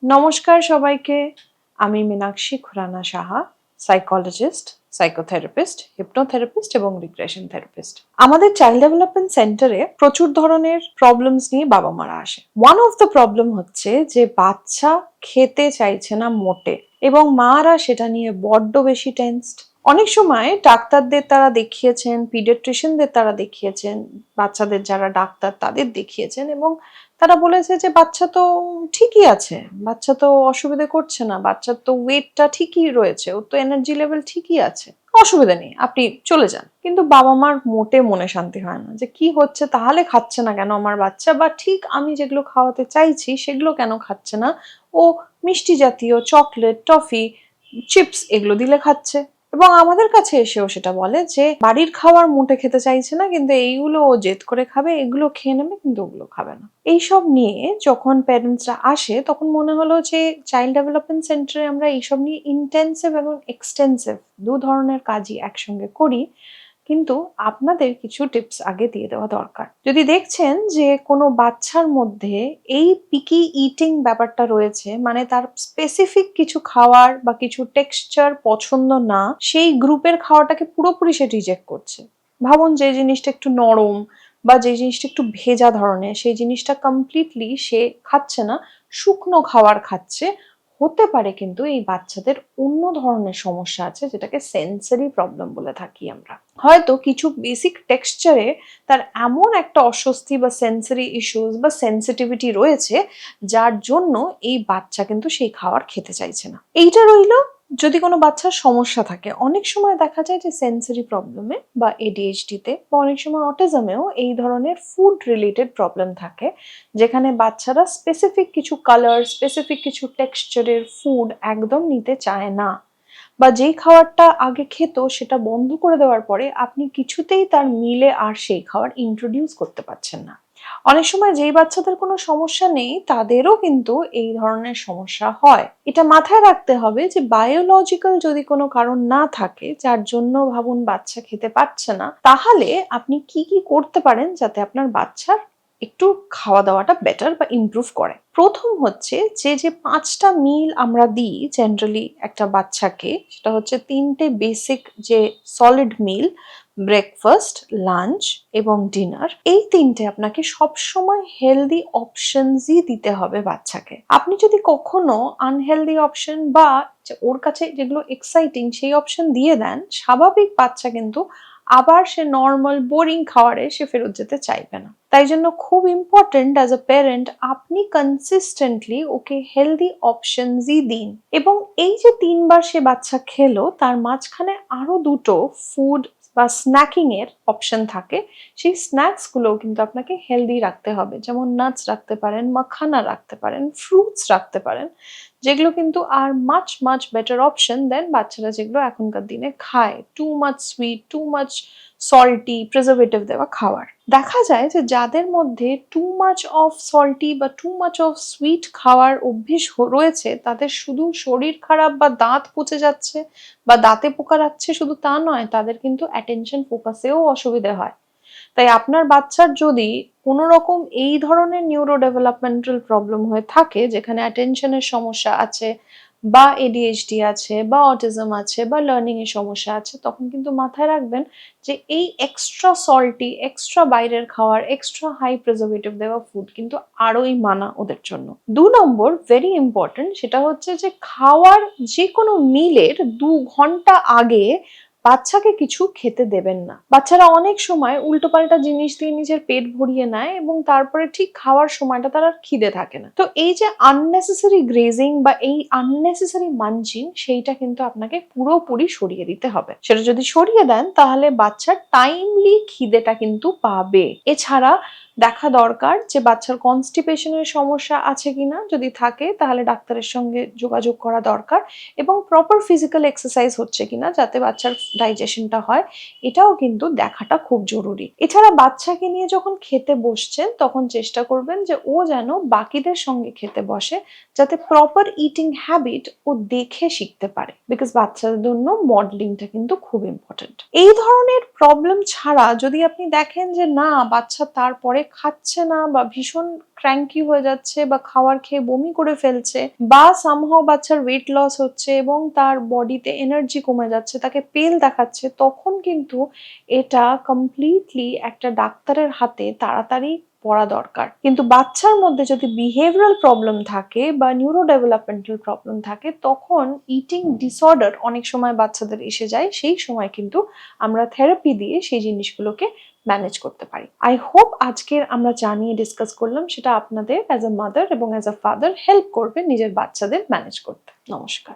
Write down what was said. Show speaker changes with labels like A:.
A: নমস্কার সবাইকে। আমি Meenakshi Khurana Saha, psychologist, psychotherapist, hypnotherapist এবং রিগ্রেশন থেরাপিস্ট। আমাদের চাইল্ড ডেভেলপমেন্ট সেন্টারে প্রচুর ধরনের প্রবলেমস নিয়ে বাবা মারা আসে। ওয়ান অফ দ্য প্রবলেম হচ্ছে যে বাচ্চা খেতে চাইছে না মোটে, এবং মারা সেটা নিয়ে বড্ড বেশি টেনসড। অনেক সময় ডাক্তারদের তারা দেখিয়েছেন, পিডিয়াট্রিশিয়ানদের তারা দেখিয়েছেন, বাচ্চাদের যারা ডাক্তার তাদের দেখিয়েছেন, এবং তারা বলেছে যে বাচ্চা তো ঠিকই আছে, বাচ্চা তো অসুবিধা করছে না, বাচ্চার তো ওয়েটটা ঠিকই রয়েছে, ওর তো এনার্জি লেভেল ঠিকই আছে, অসুবিধা নেই, আপনি চলে যান। কিন্তু বাবা মার মোটে মনে শান্তি হয় না যে কি হচ্ছে, তাহলে খাচ্ছে না কেন আমার বাচ্চা, বা ঠিক আমি যেগুলো খাওয়াতে চাইছি সেগুলো কেন খাচ্ছে না। ও মিষ্টি জাতীয় চকলেট, টফি, চিপস এগুলো দিলে খাচ্ছে, এবং আমাদের কাছে এসেও সেটা বলে যে বাড়ির খাবার মোটে খেতে চাইছে না, কিন্তু এইগুলো ও জেদ করে খাবে, এগুলো খেয়ে নেবে, কিন্তু ওগুলো খাবে না। এইসব নিয়ে যখন প্যারেন্টসরা আসে তখন মনে হলো যে চাইল্ড ডেভেলপমেন্ট সেন্টারে আমরা এইসব নিয়ে ইন্টেন্সিভ এবং এক্সটেন্সিভ দু ধরনের কাজই একসঙ্গে করি, কিন্তু আপনাদের কিছু টিপস আগে দিয়ে দেওয়া দরকার। যদি দেখছেন যে কোনো বাচ্চার মধ্যে এই পিকি ইটিং ব্যাপারটা রয়েছে, মানে তার স্পেসিফিক কিছু খাওয়ার বা কিছু টেক্সচার পছন্দ না, সেই গ্রুপের খাওয়াটাকে পুরোপুরি সে রিজেক্ট করছে। ভাবুন যে জিনিসটা একটু নরম বা যে জিনিসটা একটু ভেজা ধরনের, সেই জিনিসটা কমপ্লিটলি সে খাচ্ছে না, শুকনো খাবার খাচ্ছে। হতে পারে কিন্তু এই বাচ্চাদের অন্য ধরনের সমস্যা আছে, যেটাকে সেন্সরি প্রবলেম বলে থাকি আমরা। হয়তো কিছু বেসিক টেক্সচারে তার এমন একটা অস্বস্তি বা সেন্সরি ইস্যুস বা সেন্সিটিভিটি রয়েছে, যার জন্য এই বাচ্চা কিন্তু সেই খাবার খেতে চাইছে না। এইটা রইল যদি কোনো বাচ্চার সমস্যা থাকে। অনেক সময় দেখা যায় যে সেন্সরি প্রবলেমে বা এডিএইচডিতে বা অনেক সময় অটিজমেও এই ধরনের ফুড রিলেটেড প্রবলেম থাকে, যেখানে বাচ্চারা স্পেসিফিক কিছু কালার, স্পেসিফিক কিছু টেক্সচারের ফুড একদম নিতে চায় না, বা যেই খাবারটা আগে খেত সেটা বন্ধ করে দেওয়ার পরে আপনি কিছুতেই তার মিলে আর সেই খাবার ইন্ট্রোডিউস করতে পারছেন না। অনেক সময় যেই বাচ্চাদের কোনো সমস্যা নেই তাদেরও কিন্তু এই ধরনের সমস্যা হয়। এটা মাথায় রাখতে হবে যে বায়োলজিক্যাল যদি কোনো কারণ না থাকে যার জন্য ভাবুন বাচ্চা খেতে পারছে না, তাহলে আপনি কি কি করতে পারেন যাতে আপনার বাচ্চার একটু খাওয়া দাওয়াটা বেটার বা ইমপ্রুভ করে। প্রথম হচ্ছে যে 5টা মিল আমরা দিই জেনারেলি একটা বাচ্চাকে, সেটা হচ্ছে 3টে বেসিক যে সলিড মিল, ব্রেকফাস্ট, লাঞ্চ এবং ডিনার। এই 3টে আপনাকে সবসময় হেলদি অপশনসই দিতে হবে বাচ্চাকে। আপনি যদি কখনো আনহেলদি অপশন বা ওর কাছে যেগুলো এক্সাইটিং সেই অপশন দিয়ে দেন, স্বাভাবিক বাচ্চা কিন্তু আবার সে নর্মাল বোরিং খাবারে সে ফেরত যেতে চাইবে না। তাই জন্য খুব ইম্পর্টেন্ট অ্যাজ আ প্যারেন্ট আপনি কনসিস্টেন্টলি ওকে হেলদি অপশনসই দিন, এবং এই যে 3বার সে বাচ্চা খেলো তার মাঝখানে আরো 2টো ফুড বা স্ন্যাকিং এর অপশন থাকে, সেই স্ন্যাক্স গুলোও কিন্তু আপনাকে হেলদি রাখতে হবে। যেমন নাটস রাখতে পারেন, মাখানা রাখতে পারেন, ফ্রুটস রাখতে পারেন, যেগুলো কিন্তু are much much better option than বাচ্চারা যেগুলো এখনকার দিনে খায়, too much sweet, too much salty, preservative দেওয়া খাবার। দেখা যায় যে যাদের মধ্যে টু মাচ অফ সল্টি বা টু মাচ অফ সুইট খাওয়ার অভ্যেস রয়েছে, তাদের শুধু শরীর খারাপ বা দাঁত পচে যাচ্ছে বা দাঁতে পোকা লাগছে শুধু তা নয়, তাদের কিন্তু অ্যাটেনশন ফোকাসেও অসুবিধে হয়। তাই আপনার বাচ্চার যদি কোনো রকম এই ধরনের নিউরো ডেভেলপমেন্টাল প্রবলেম হয়ে থাকে, যেখানে অ্যাটেনশনের সমস্যা আছে বা এডিএইচডি আছে বা অটিজম আছে বা লার্নিং এর সমস্যা আছে, তখন কিন্তু মাথায় রাখবেন যে এই এক্সট্রা সল্টি, এক্সট্রা বাইরের খাওয়ার, এক্সট্রা হাই প্রিজারভেটিভ দেওয়া ফুড কিন্তু আরোই মানা ওদের জন্য। 2 নম্বর ভেরি ইম্পর্টেন্ট, সেটা হচ্ছে যে খাওয়ার যে কোনো মিলের 2 ঘন্টা আগে বাচ্চাকে কিছু খেতে দেবেন না। বাচ্চারা অনেক সময় উল্টোপাল্টা জিনিস দিয়ে নিজের পেট ভরিয়ে নেয় এবং তারপরে ঠিক খাওয়ার সময়টা তার আর খিদে থাকে না। তো এই যে আননেসেসারি গ্রেজিং বা এই আননেসেসারি মানচিং, সেইটা কিন্তু আপনাকে পুরোপুরি সরিয়ে দিতে হবে। সেটা যদি সরিয়ে দেন তাহলে বাচ্চার টাইমলি খিদেটা কিন্তু পাবে। এছাড়া দেখা দরকার যে বাচ্চার কনস্টিপেশনের সমস্যা আছে কিনা, যদি থাকে তাহলে ডাক্তারের সঙ্গে যোগাযোগ করা দরকার, এবং প্রপার ফিজিক্যাল এক্সারসাইজ হচ্ছে কিনা যাতে বাচ্চার ডাইজেশনটা হয়, এটাও কিন্তু দেখাটা খুব জরুরি। এছাড়া বাচ্চাকে নিয়ে যখন খেতে বসছেন তখন চেষ্টা করবেন যে ও যেন বাকিদের সঙ্গে খেতে বসে, যাতে প্রপার ইটিং হ্যাবিট ও দেখে শিখতে পারে, বিকজ বাচ্চাদের জন্য মডেলিংটা কিন্তু খুব ইম্পর্টেন্ট। এই ধরনের প্রবলেম ছাড়া যদি আপনি দেখেন যে না বাচ্চা তারপরে খাচ্ছে না বা ভীষণ ক্র্যাঙ্কি হয়ে যাচ্ছে বা খাবার খেয়ে বমি করে ফেলছে বা সামহাও বাচ্চার ওয়েট লস হচ্ছে এবং তার বডিতে এনার্জি কমে যাচ্ছে, তাকে পেল দেখাচ্ছে, তখন কিন্তু এটা কমপ্লিটলি একটা ডাক্তারের হাতে তাড়াতাড়ি পড়া দরকার। কিন্তু বাচ্চার মধ্যে যদি বিহেভিয়ারাল প্রবলেম থাকে বা নিউরো ডেভেলপমেন্টাল প্রবলেম থাকে, তখন ইটিং ডিসঅর্ডার অনেক সময় বাচ্চাদের এসে যায়। সেই সময় কিন্তু আমরা থেরাপি দিয়ে সেই জিনিসগুলোকে ম্যানেজ করতে পারি। আই হোপ আজকের আমরা যা নিয়ে ডিসকাস করলাম সেটা আপনাদের অ্যাজ আ মাদার এবং অ্যাজ আ ফাদার হেল্প করবে নিজের বাচ্চাদের ম্যানেজ করতে। নমস্কার।